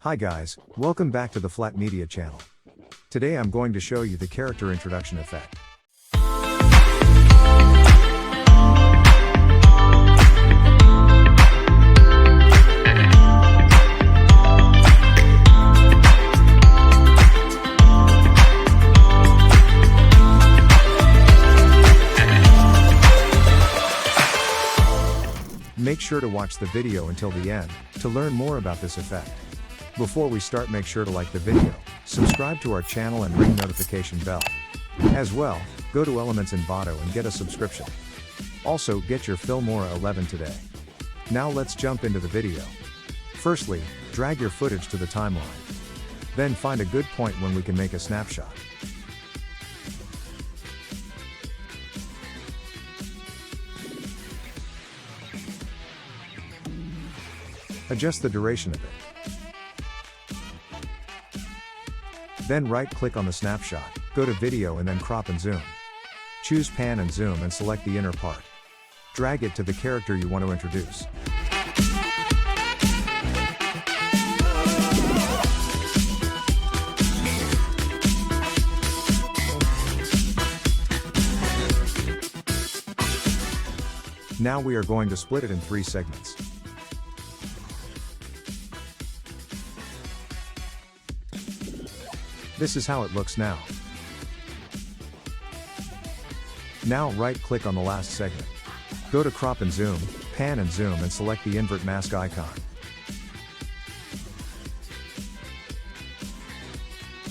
Hi guys, welcome back to the Flat Media channel. Today I'm going to show you the character introduction effect. Make sure to watch the video until the end to learn more about this effect. Before we start, make sure to like the video, subscribe to our channel and ring notification bell. As well, go to Elements Envato and get a subscription. Also, get your Filmora 11 today. Now let's jump into the video. Firstly, drag your footage to the timeline. Then find a good point when we can make a snapshot. Adjust the duration of it. Then right-click on the snapshot, go to Video and then Crop and Zoom. Choose Pan and Zoom and select the inner part. Drag it to the character you want to introduce. Now we are going to split it in 3 segments. This is how it looks now. Now right-click on the last segment. Go to Crop and Zoom, Pan and Zoom and select the invert mask icon.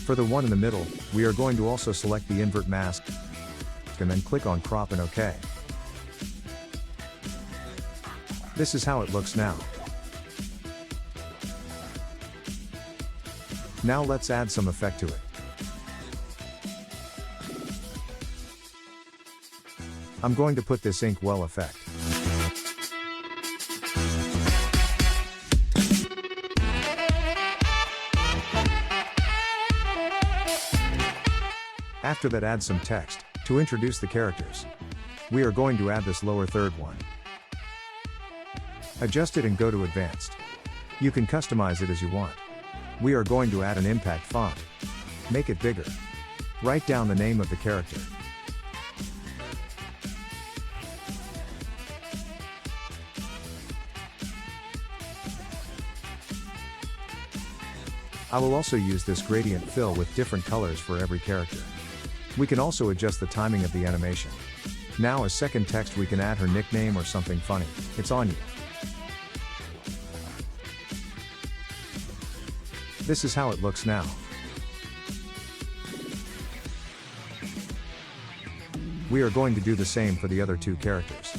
For the one in the middle, we are going to also select the invert mask and then click on Crop and OK. This is how it looks now. Now let's add some effect to it. I'm going to put this inkwell effect. After that, add some text to introduce the characters. We are going to add this lower third one. Adjust it and go to Advanced. You can customize it as you want. We are going to add an impact font. Make it bigger. Write down the name of the character. I will also use this gradient fill with different colors for every character. We can also adjust the timing of the animation. Now as second text we can add her nickname or something funny. It's on you. This is how it looks now. We are going to do the same for the other 2 characters.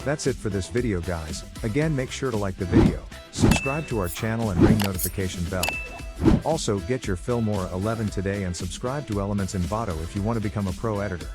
That's it for this video guys. Again, make sure to like the video, subscribe to our channel and ring notification bell. Also, get your Filmora 11 today and subscribe to Elements Envato if you want to become a pro editor.